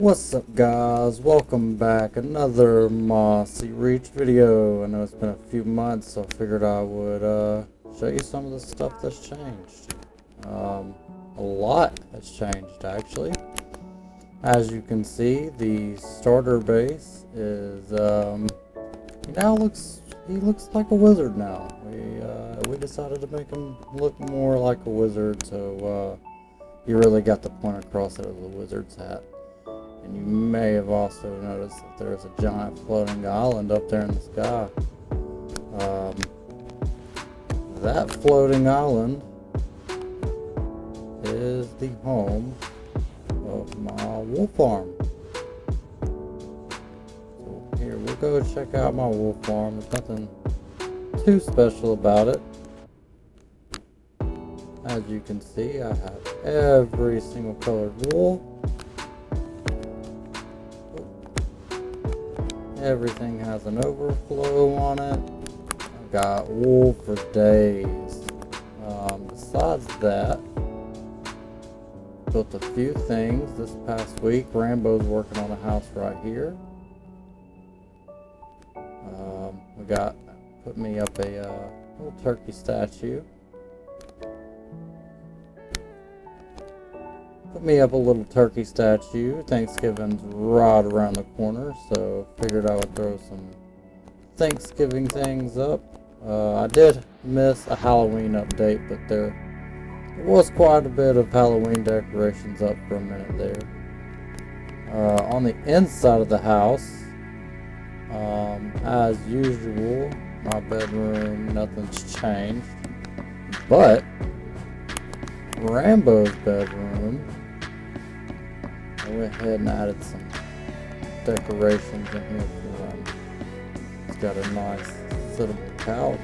What's up, guys? Welcome back. Another Mossy Reach video. I know it's been a few months, so I figured I would show you some of the stuff that's changed. A lot has changed, actually. As you can see, the starter base is he looks like a wizard now. We decided to make him look more like a wizard, so you really got the point across that it was a wizard's hat. And you may have also noticed that there's a giant floating island up there in the sky. That floating island is the home of my wool farm. So here, we'll go check out my wool farm. There's nothing too special about it. As you can see, I have every single colored wool. Everything has an overflow on it. I've got wool for days. Besides that, built a few things this past week. Rambo's working on a house right here. Put me up a little turkey statue. Put me up a little turkey statue. Thanksgiving's right around the corner, so figured I would throw some Thanksgiving things up. I did miss a Halloween update, but there was quite a bit of Halloween decorations up for a minute there. On the inside of the house, as usual, my bedroom, nothing's changed. But Rambo's bedroom, I went ahead and added some decorations in here for him. It's got a nice sittable couch.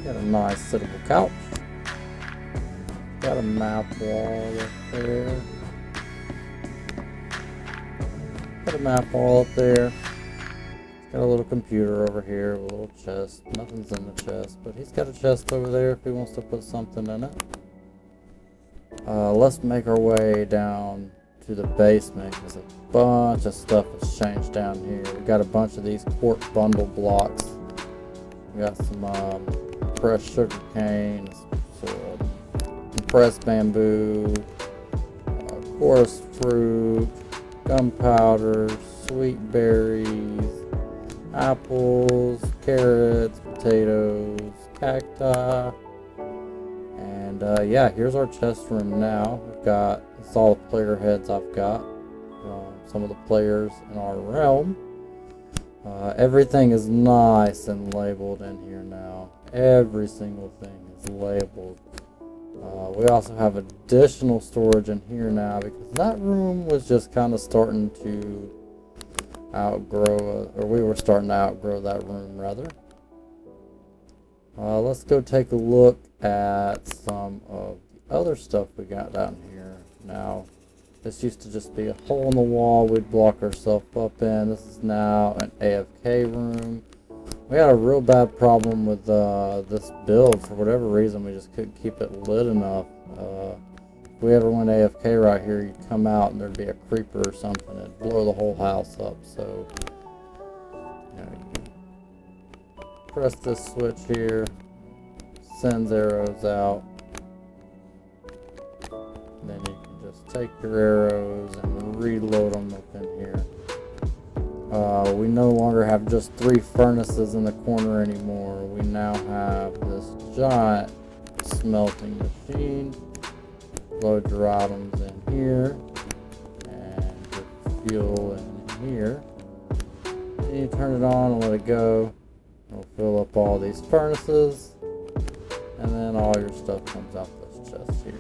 Got a nice sittable couch. Got a map wall up there. Got a map wall up there. Got a little computer over here, a little chest. Nothing's in the chest, but he's got a chest over there if he wants to put something in it. Let's make our way down to the basement because a bunch of stuff has changed down here. We got a bunch of these quart bundle blocks. We got some fresh sugar cane, some compressed bamboo, coarse fruit, gunpowder, sweet berries, apples, carrots, potatoes, cacti, and yeah, here's our chest room now. It's all the player heads I've got, some of the players in our realm. Everything is nice and labeled in here now. Every single thing is labeled. We also have additional storage in here now because that room was just kind of starting to we were starting to outgrow that room rather. Let's go take a look at some of the other stuff we got down here. Now, this used to just be a hole in the wall we'd block ourselves up in. This is now an AFK room. We had a real bad problem with this build. For whatever reason, we just couldn't keep it lit enough. If we ever went AFK right here, you'd come out and there'd be a creeper or something. It'd blow the whole house up. So, you can press this switch here, sends arrows out. And then you can just take your arrows and reload them up in here. We no longer have just 3 furnaces in the corner anymore. We now have this giant smelting machine. Load your items in here and your fuel in here. Then you turn it on and let it go. It'll fill up all these furnaces, and then all your stuff comes out this chest here.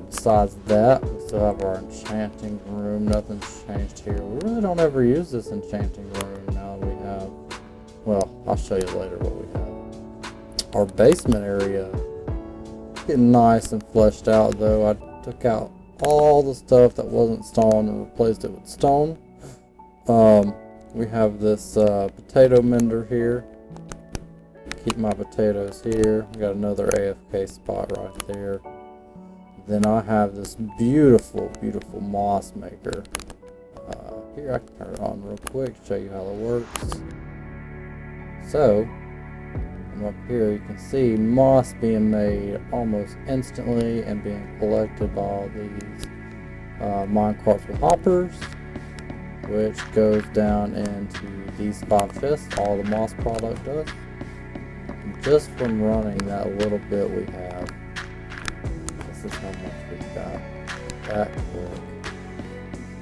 Besides that, we still have our enchanting room. Nothing's changed here. We really don't ever use this enchanting room now that we have, well, I'll show you later what we have. Our basement area, getting nice and fleshed out though. I took out all the stuff that wasn't stone and replaced it with stone. We have this potato mender here. Keep my potatoes here. We got another AFK spot right there. Then I have this beautiful, beautiful moss maker. Here, I can turn it on real quick, show you how it works. So, from up here you can see moss being made almost instantly and being collected by all these mine carts with hoppers, which goes down into these 5 chests. All the moss product does. And just from running that little bit we have, this is how much we got that quick.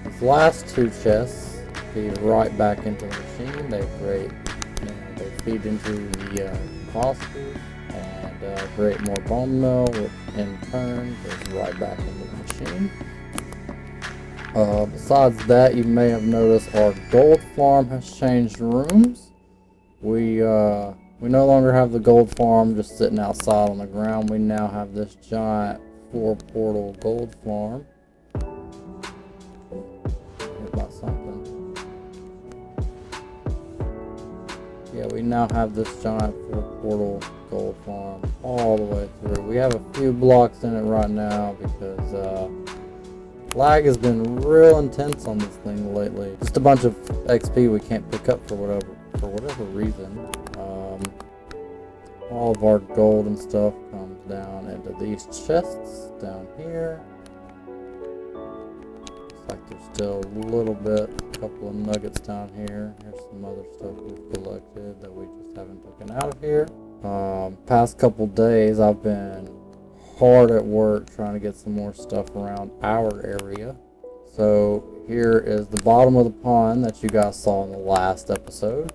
These last 2 chests feed right back into the machine. They create, they feed into the composter and create more bone meal, which in turn goes right back into the machine. Besides that, you may have noticed our gold farm has changed rooms. We no longer have the gold farm just sitting outside on the ground. We now have this giant 4-portal gold farm. About something. Yeah, we now have this giant 4-portal gold farm all the way through. We have a few blocks in it right now because lag has been real intense on this thing lately. Just a bunch of XP we can't pick up for whatever reason. All of our gold and stuff comes down into these chests down here. Looks like there's still a little bit, a couple of nuggets down here. Here's some other stuff we've collected that we just haven't taken out of here. Past couple days I've been hard at work trying to get some more stuff around our area. So here is the bottom of the pond that you guys saw in the last episode.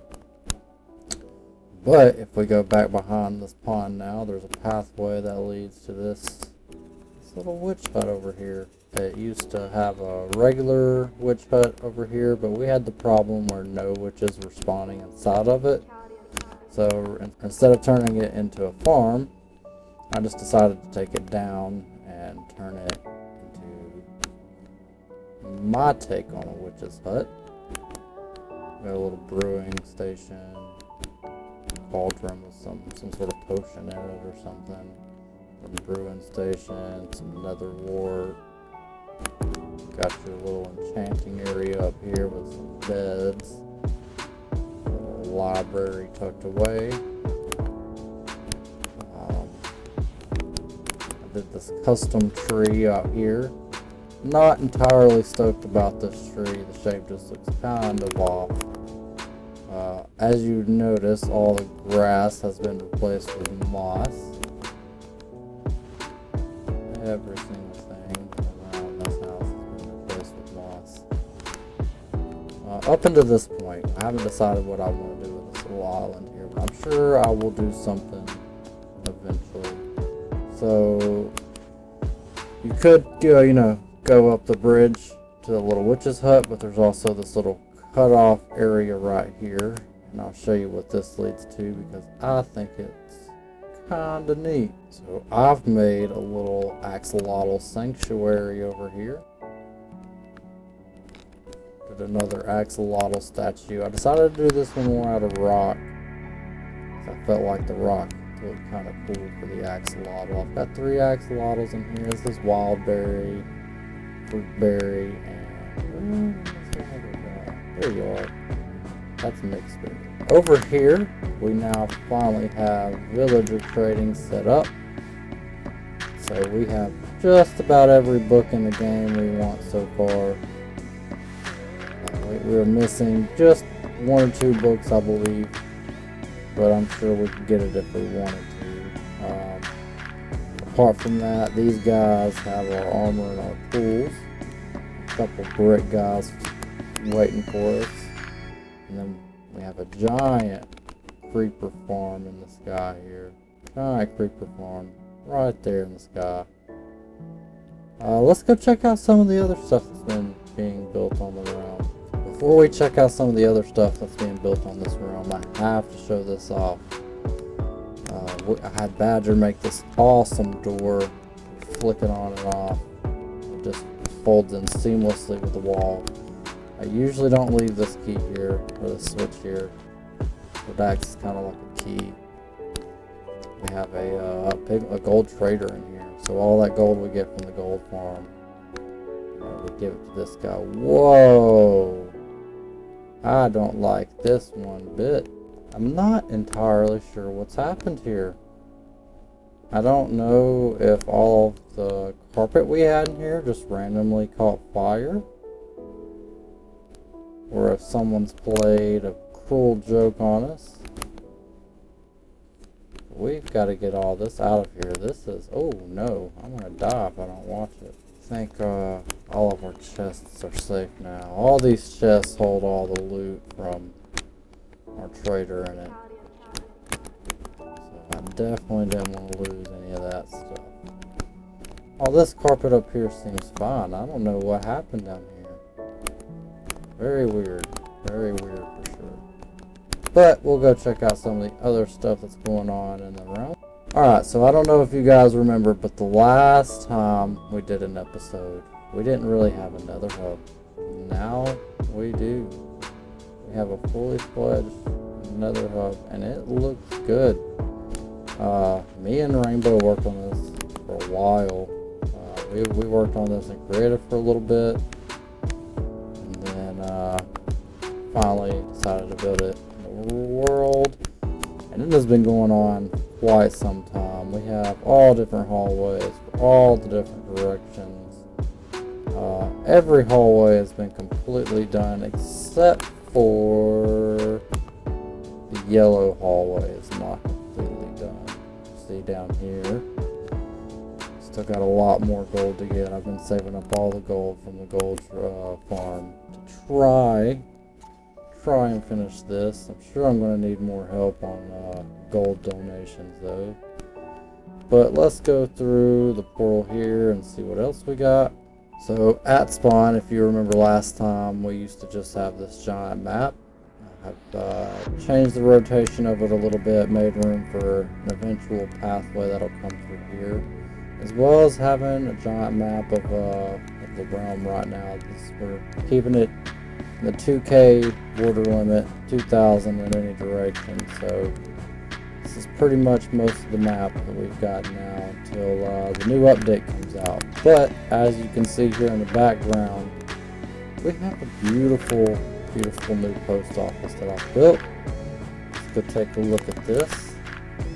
But if we go back behind this pond now, there's a pathway that leads to this little witch hut over here. It used to have a regular witch hut over here, but we had the problem where no witches were spawning inside of it. So instead of turning it into a farm, I just decided to take it down and turn it into my take on a witch's hut. Got a little brewing station, cauldron with some sort of potion in it or something. A brewing station, some nether wart. Got your little enchanting area up here with some beds. A little library tucked away. Did this custom tree out here. Not entirely stoked about this tree. The shape just looks kind of off. As you notice, all the grass has been replaced with moss. Every single thing around this house has been replaced with moss. Up until this point, I haven't decided what I want to do with this little island here, but I'm sure I will do something eventually. So you could go up the bridge to the little witch's hut, but there's also this little cut off area right here, and I'll show you what this leads to because I think it's kinda neat. So I've made a little axolotl sanctuary over here. Did another axolotl statue. I decided to do this one more out of rock because I felt like the rock look kind of cool for the axolotl. I've got 3 axolotls in here. This is wild berry, fruit berry, and there you are. That's mixed berry. Over here, we now finally have villager trading set up. So we have just about every book in the game we want so far. We're missing just 1 or 2 books, I believe. But I'm sure we could get it if we wanted to. Apart from that, these guys have our armor and our tools. A couple brick guys waiting for us. And then we have a giant creeper farm in the sky here. Giant creeper farm right there in the sky. Let's go check out some of the other stuff that's been being built on the realm. Before we check out some of the other stuff that's being built on this realm, I have to show this off. I had Badger make this awesome door, flick it on and off. It just folds in seamlessly with the wall. I usually don't leave this key here, or the switch here. It acts kind of like a key. We have a a gold trader in here. So all that gold we get from the gold farm, we give it to this guy. Whoa! I don't like this one bit. I'm not entirely sure what's happened here. I don't know if all of the carpet we had in here just randomly caught fire, or if someone's played a cruel joke on us. We've got to get all this out of here. This is, oh no, I'm gonna die if I don't watch it. I think all of our chests are safe now. All these chests hold all the loot from our trader in it. So I definitely didn't want to lose any of that stuff. Oh, this carpet up here seems fine. I don't know what happened down here. Very weird. Very weird for sure. But we'll go check out some of the other stuff that's going on in the realm. Alright, so I don't know if you guys remember, but the last time we did an episode, we didn't really have another hub. Now we do. We have a fully fledged nether hub, and it looks good. Me and Rainbow worked on this for a while. We worked on this in creative for a little bit, and then finally decided to build it in the world. And it has been going on quite some time. We have all different hallways for all the different directions. Every hallway has been completely done except for the yellow hallway is not completely done. See down here, still got a lot more gold to get. I've been saving up all the gold from the gold farm to try and finish this. I'm sure I'm going to need more help on gold donations though. But let's go through the portal here and see what else we got. So at spawn, if you remember last time, we used to just have this giant map. I've changed the rotation of it a little bit, made room for an eventual pathway that'll come through here, as well as having a giant map of the realm right now. We're keeping it in the 2K border limit, 2,000 in any direction. So this is pretty much most of the map that we've got now until the new update comes out. But as you can see here in the background, we have a beautiful new post office that I built. Let's go take a look at this.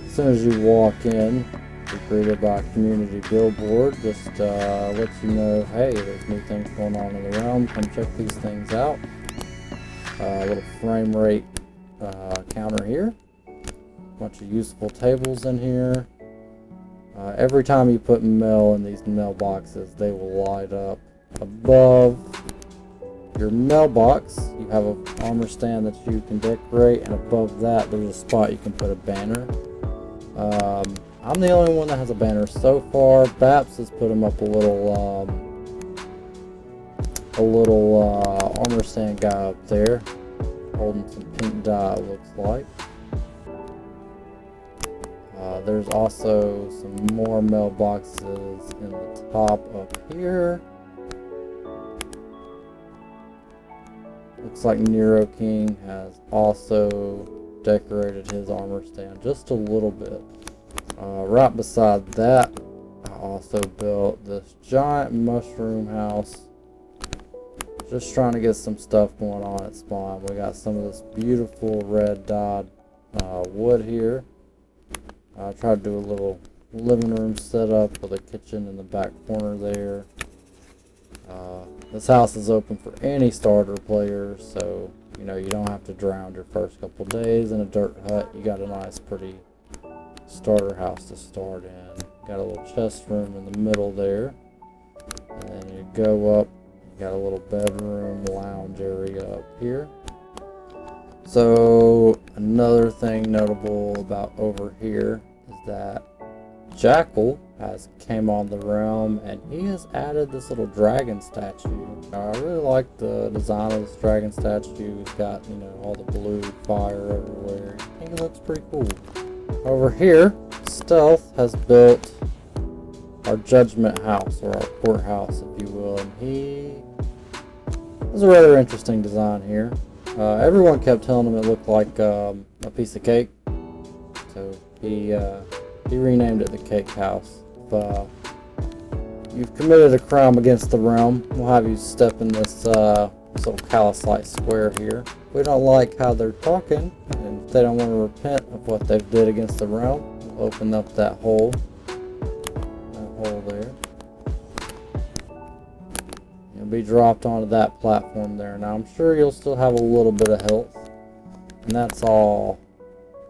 As soon as you walk in, you're greeted by a community billboard. Just let you know, hey, there's new things going on in the realm. Come check these things out. A little frame rate counter here. Bunch of useful tables in here. Every time you put mail in these mailboxes, they will light up. Above your mailbox, you have an armor stand that you can decorate, and above that there's a spot you can put a banner. I'm the only one that has a banner so far. Baps has put them up a little armor stand guy up there, holding some pink dye, it looks like. There's also some more mailboxes in the top up here. Looks like Nero King has also decorated his armor stand just a little bit. Right beside that, I also built this giant mushroom house. Just trying to get some stuff going on at spawn. We got some of this beautiful red dyed wood here. I tried to do a little living room setup with a kitchen in the back corner there. This house is open for any starter player, so you know you don't have to drown your first couple days in a dirt hut. You got a nice pretty starter house to start in. Got a little chest room in the middle there, and then you go up, you got a little bedroom lounge area up here. So another thing notable about over here is that Jackal has came on the realm, and he has added this little dragon statue. I really like the design of this dragon statue. It's got, you know, all the blue fire everywhere. I think it looks pretty cool. Over here, Stealth has built our Judgement House, or our courthouse, if you will, and he has a rather interesting design here. Everyone kept telling him it looked like a piece of cake, so he He renamed it the Cake House. If you've committed a crime against the realm, we'll have you step in this little callousite square here. If we don't like how they're talking, and if they don't want to repent of what they've did against the realm, we'll open up that hole. That hole there. You'll be dropped onto that platform there. Now I'm sure you'll still have a little bit of health, and that's all.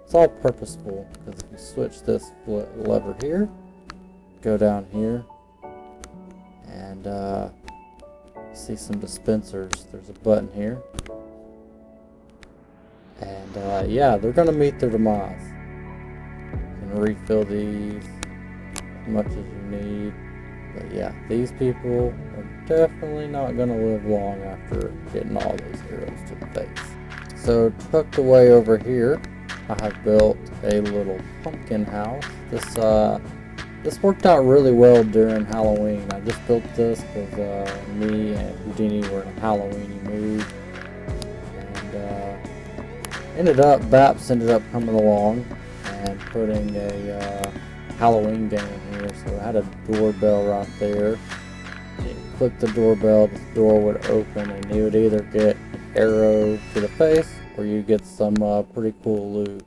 It's all purposeful, because if you switch this lever here, go down here, and see some dispensers. There's a button here, and yeah, they're gonna meet their demise. You can refill these as much as you need, but yeah, these people are definitely not gonna live long after getting all those arrows to the face. So tucked away over here, I have built a little pumpkin house. This worked out really well during Halloween. I just built this because me and Houdini were in a Halloweeny mood, and Baps ended up coming along and putting a Halloween game in here. So I had a doorbell right there. You click the doorbell, the door would open, and you would either get an arrow to the face, or you get some pretty cool loot.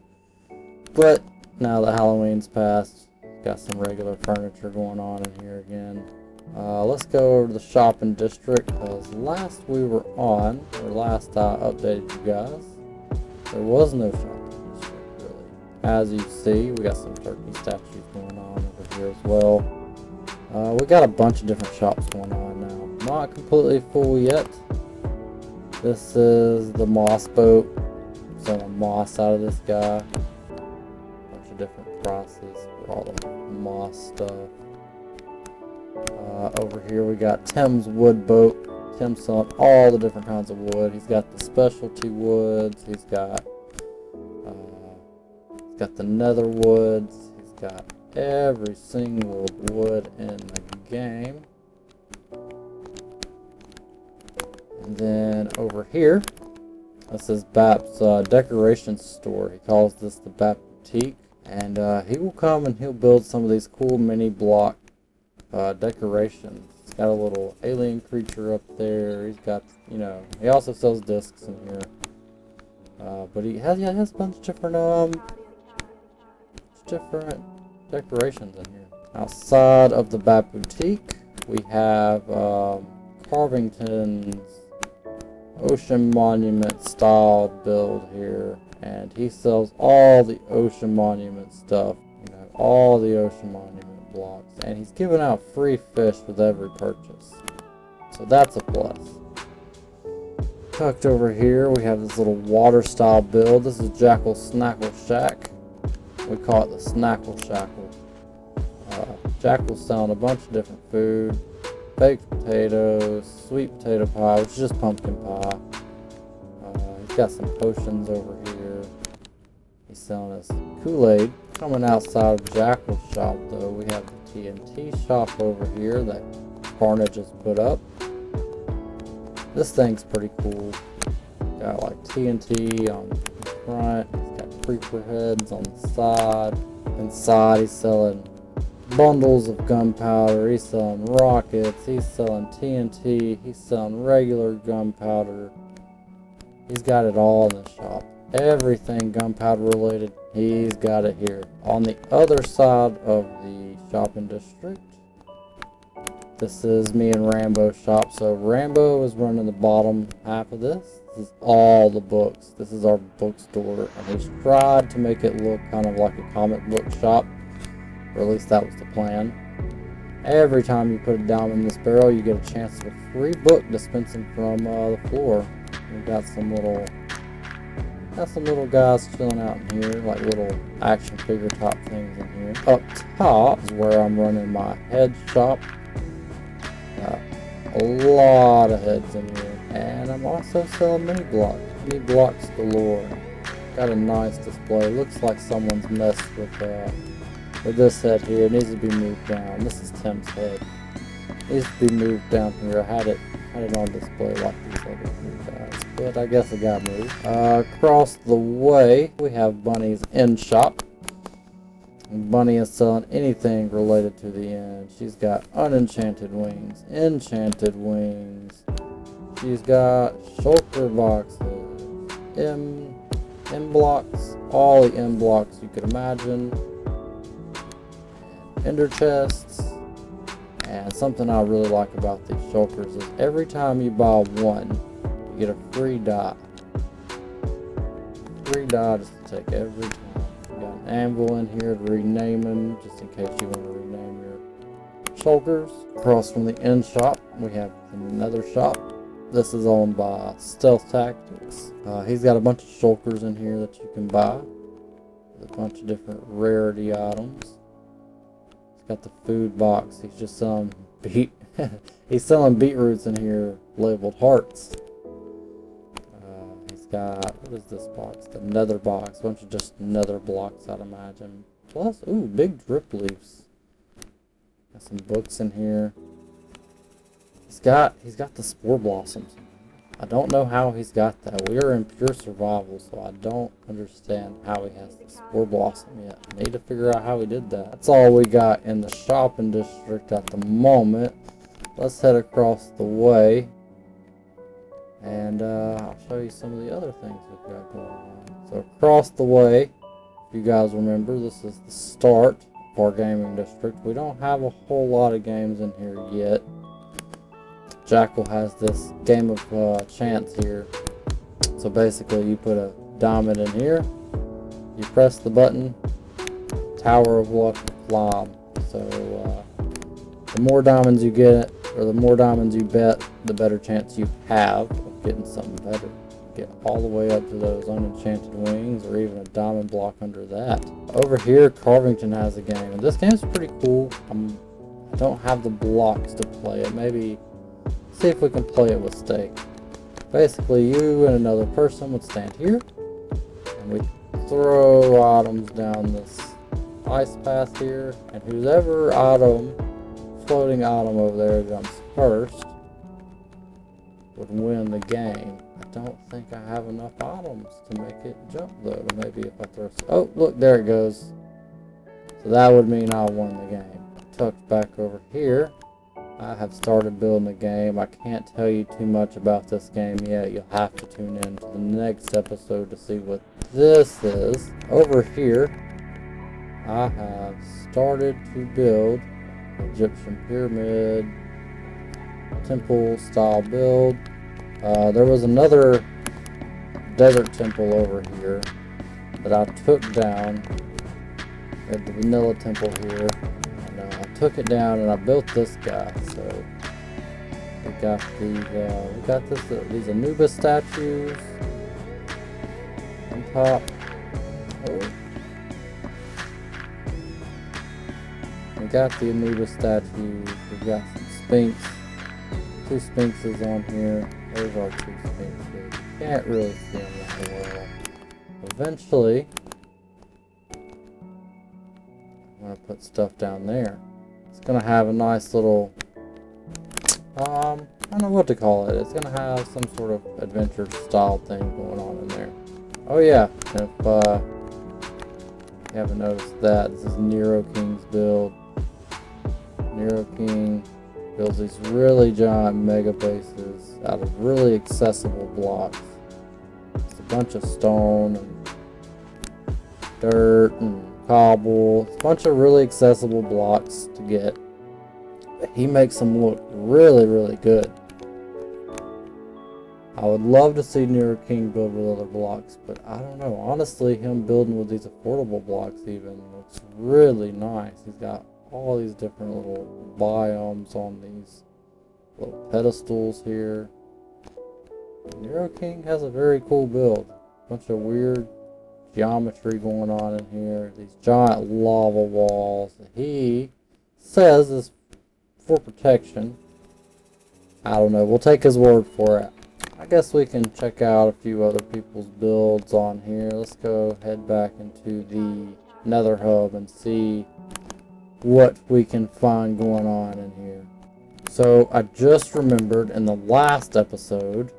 But now that Halloween's passed, got some regular furniture going on in here again. Let's go over to the shopping district, because last we were on, or last I updated you guys, there was no shopping district really. As you see, we got some turkey statues going on over here as well. We got a bunch of different shops going on now. Not completely full yet. This is the moss boat. Selling moss out of this guy. Bunch of different prices for all the moss stuff. Over here we got Tim's wood boat. Tim's selling all the different kinds of wood. He's got the specialty woods. He's got the nether woods. He's got every single wood in the game. And then over here, this is Bap's decoration store. He calls this the Bap Boutique. And he will come and he'll build some of these cool mini block decorations. He's got a little alien creature up there. He's got, you know, he also sells discs in here. But he has a bunch of different decorations in here. Outside of the Bap Boutique, we have Carvington's Ocean Monument style build here, and he sells all the Ocean Monument stuff, you know, all the Ocean Monument blocks, and he's giving out free fish with every purchase, so that's a plus. Tucked over here we have this little water style build. This is Jackal Snackle Shack. We call it the Snackle Shackle. Jackal's selling a bunch of different food. Baked potatoes, sweet potato pie, which is just pumpkin pie. He's got some potions over here. He's selling us Kool-Aid. Coming outside of Jackal's shop though, we have the TNT Shop over here that Carnage has put up. This thing's pretty cool. Got like TNT on the front. He's got creeper heads on the side. Inside he's selling bundles of gunpowder, he's selling rockets, he's selling TNT, he's selling regular gunpowder. He's got it all in the shop. Everything gunpowder related, he's got it here. On the other side of the shopping district, this is me and Rambo Shop. So Rambo is running the bottom half of this. This is all the books. This is our bookstore, and he's tried to make it look kind of like a comic book shop. Or at least that was the plan. Every time you put it down in this barrel, you get a chance of a free book dispensing from the floor. We've got some little guys chilling out in here, like little action figure type things in here. Up top is where I'm running my head shop. Got a lot of heads in here, and I'm also selling mini blocks galore. Got a nice display. Looks like someone's messed with this head here. It needs to be moved down. This is Tim's head. It needs to be moved down here. I had it on display like these other three guys, but I guess it got moved. Across the way we have Bunny's End Shop. Bunny is selling anything related to the end. She's got unenchanted wings, enchanted wings. She's got shulker boxes, M blocks, all the M blocks you could imagine, ender chests. And something I really like about these shulkers is every time you buy one, you get a free die. Free die just to take every time. You got an anvil in here to rename them, just in case you want to rename your shulkers. Across from the end shop, we have another shop. This is owned by Stealth Tactics. He's got a bunch of shulkers in here that you can buy. With a bunch of different rarity items. He's got the food box. He's just selling he's selling beetroots in here labeled hearts. He's got, what is this box? The nether box. A bunch of just nether blocks, I'd imagine. Plus, ooh, big drip leaves. Got some books in here. He's got the spore blossoms. I don't know how he's got that. We are in pure survival, so I don't understand how he has the spore blossom yet. I need to figure out how he did that. That's all we got in the shopping district at the moment. Let's head across the way, and I'll show you some of the other things we've got going on. So across the way, if you guys remember, this is the start of our gaming district. We don't have a whole lot of games in here yet. Jackal has this game of chance here. So basically you put a diamond in here, you press the button, Tower of Luck climb. So the more diamonds you get, or the more diamonds you bet, the better chance you have of getting something better. Get all the way up to those unenchanted wings, or even a diamond block under that. Over here, Carvington has a game, and this game is pretty cool. I don't have the blocks to play it. Maybe see if we can play it with stake. Basically, you and another person would stand here, and we throw items down this ice path here, and whoever floating item over there jumps first would win the game. I don't think I have enough items to make it jump though. Maybe if I throw, oh look, there it goes. So that would mean I won the game. Tucked back over here, I have started building the game. I can't tell you too much about this game yet. You'll have to tune in to the next episode to see what this is. Over here, I have started to build Egyptian pyramid temple style build. There was another desert temple over here that I took down. We had the vanilla temple here. I took it down and I built this guy. So we got these Anubis statues on top. Oh. We got the Anubis statues. We got some Sphinx. 2 Sphinxes on here. Those are 2 Sphinxes. Can't really see them that well. Eventually, I'm gonna put stuff down there. It's gonna have a nice little, I don't know what to call it. It's gonna have some sort of adventure style thing going on in there. Oh yeah, if you haven't noticed that, this is Nero King's build. Nero King builds these really giant mega bases out of really accessible blocks. It's a bunch of stone and dirt and cobble. It's a bunch of really accessible blocks to get. He makes them look really, really good. I would love to see Nero King build with other blocks, but I don't know. Honestly, him building with these affordable blocks even looks really nice. He's got all these different little biomes on these little pedestals here. Nero King has a very cool build. Bunch of weird geometry going on in here. These giant lava walls that he says is for protection. I don't know. We'll take his word for it. I guess we can check out a few other people's builds on here. Let's go head back into the Nether Hub and see what we can find going on in here. So I just remembered in the last episode,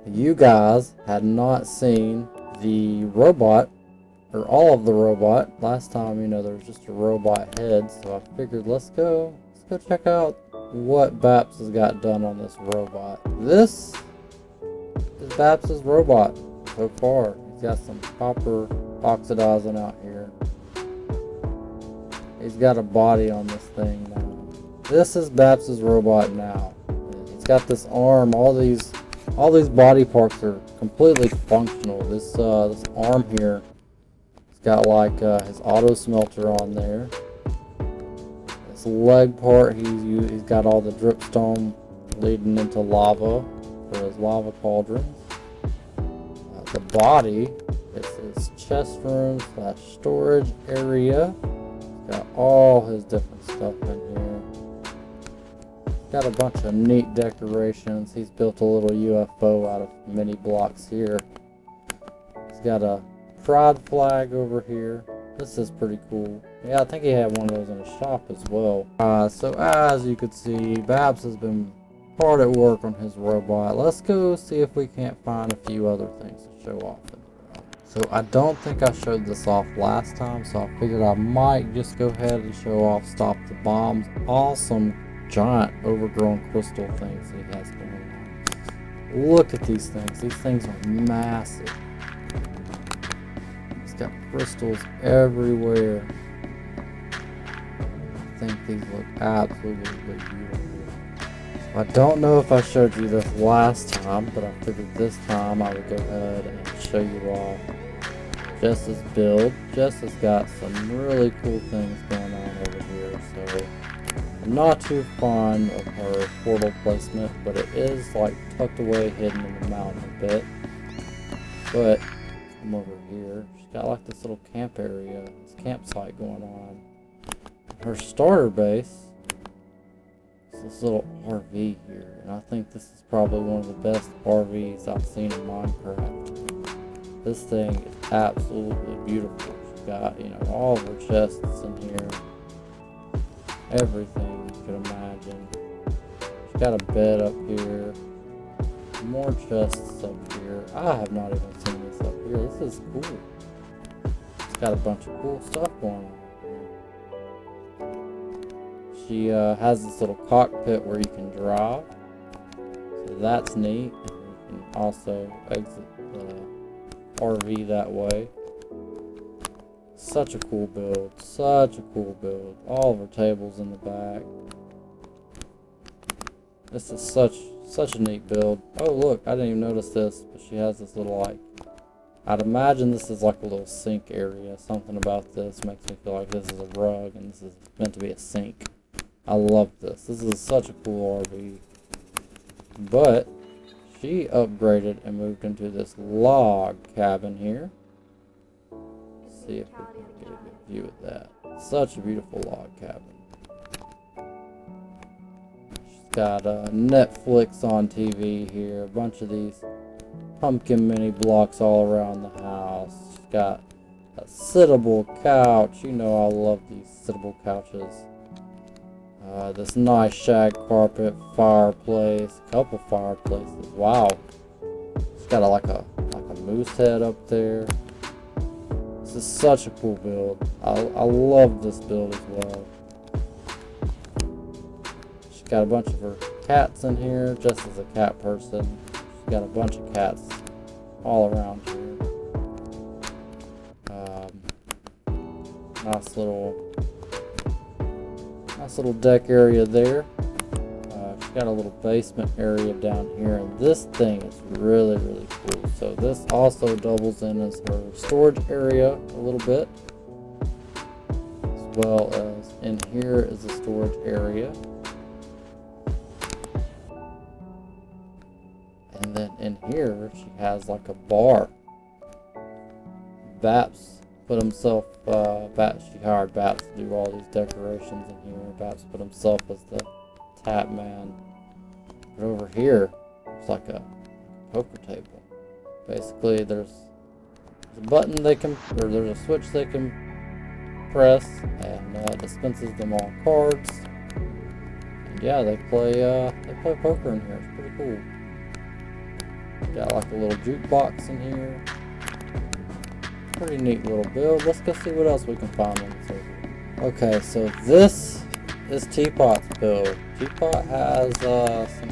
you guys had not seen the robot or all of the robot. Last time, you know, there was just a robot head, so I figured let's go check out what Baps has got done on this robot. This is Baps' robot so far. He's got some copper oxidizing out here. He's got a body on this thing now. This is Baps' robot now. He's got this arm. All these body parts are completely functional. This arm here, it's got like his auto smelter on there. This leg part, he's got all the dripstone leading into lava for his lava cauldrons. The body, it's his chest room / storage area. He's got all his different stuff in here. Got a bunch of neat decorations. He's built a little UFO out of mini blocks here. He's got a pride flag over here. This is pretty cool. Yeah, I think he had one of those in his shop as well. So as you can see, Babs has been hard at work on his robot. Let's go see if we can't find a few other things to show off. So I don't think I showed this off last time, so I figured I might just go ahead and show off Stop the Bomb's awesome giant overgrown crystal things that he has going on. Look at these things. These things are massive. He's got crystals everywhere. I think these look absolutely beautiful. I don't know if I showed you this last time, but I figured this time I would go ahead and show you all Jess's build. Jess has got some really cool things going on over here, so I'm not too fond of her portal placement, but it is like tucked away, hidden in the mountain a bit. But come over here, she's got like this little camp area, this campsite going on. Her starter base is this little RV here, and I think this is probably one of the best RVs I've seen in Minecraft. This thing is absolutely beautiful. She's got, you know, all of her chests in here. Everything you could imagine. She's got a bed up here. More chests up here. I have not even seen this up here. This is cool. It's got a bunch of cool stuff going on here. She has this little cockpit where you can drive. So that's neat. And you can also exit the RV that way. Such a cool build. Such a cool build. All of her tables in the back. This is such a neat build. Oh look, I didn't even notice this, but she has this little like, I'd imagine this is like a little sink area. Something about this makes me feel like this is a rug and this is meant to be a sink. I love this. This is such a cool RV. But she upgraded and moved into this log cabin here. Let's see if we can get a good view of that. Such a beautiful log cabin. She's got Netflix on TV here. A bunch of these pumpkin mini blocks all around the house. She's got a sittable couch. You know I love these sittable couches. This nice shag carpet, fireplace, a couple fireplaces. Wow, it's got like a moose head up there. This is such a cool build. I love this build as well. She's got a bunch of her cats in here, just as a cat person. She's got a bunch of cats all around here. Nice little deck area there. She's got a little basement area down here, and this thing is really cool. So this also doubles in as her storage area a little bit, as well as in here is a storage area, and then in here she has like a bar. Baps put himself, she hired Baps to do all these decorations in here. Baps put himself as the tap man. But over here, it's like a poker table. Basically, there's a button they can, or there's a switch they can press, and dispenses them all cards. And yeah, they play poker in here. It's pretty cool. Got like a little jukebox in here. pretty neat little build. Let's go see what else we can find on the server. Okay, so this is Teapot's build. Teapot has some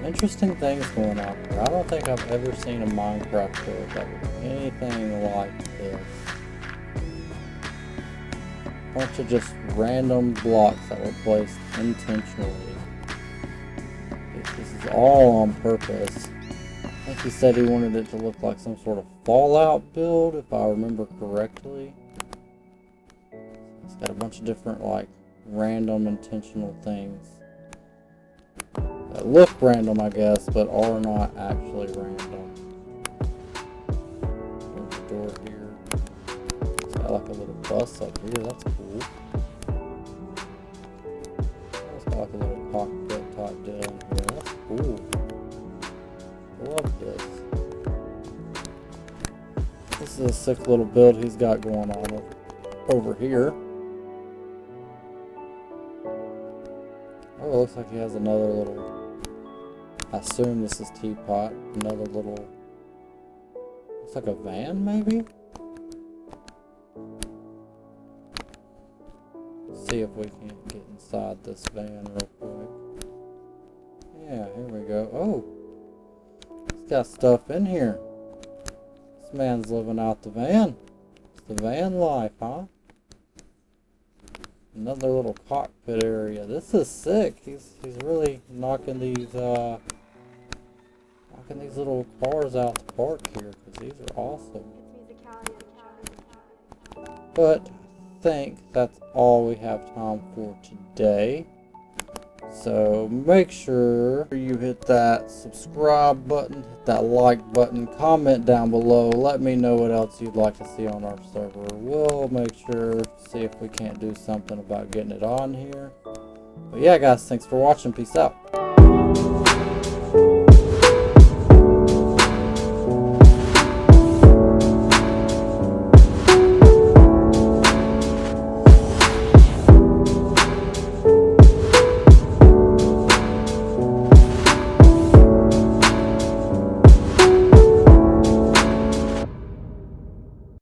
interesting things going on here. I don't think I've ever seen a Minecraft build that was anything like this. A bunch of just random blocks that were placed intentionally. This is all on purpose. I think he said he wanted it to look like some sort of Fallout build, if I remember correctly. It's got a bunch of different, like, random intentional things that look random, I guess, but are not actually random. There's a door here. It's got like a little bus up here. That's cool. It's got like a little cockpit type deal in here. That's cool. I love this. This is a sick little build he's got going on over here. Oh, it looks like he has another little, I assume this is Teapot, another little, looks like a van maybe? Let's see if we can't get inside this van real quick. Yeah, here we go. Oh, he's got stuff in here. This man's living out the van. It's the van life, huh? Another little cockpit area. This is sick. He's really knocking these little cars out to park here, because these are awesome. But I think that's all we have time for today. So make sure you hit that subscribe button, hit that like button, comment down below, let me know what else you'd like to see on our server. We'll make sure, see if we can't do something about getting it on here. But yeah guys, thanks for watching, peace out.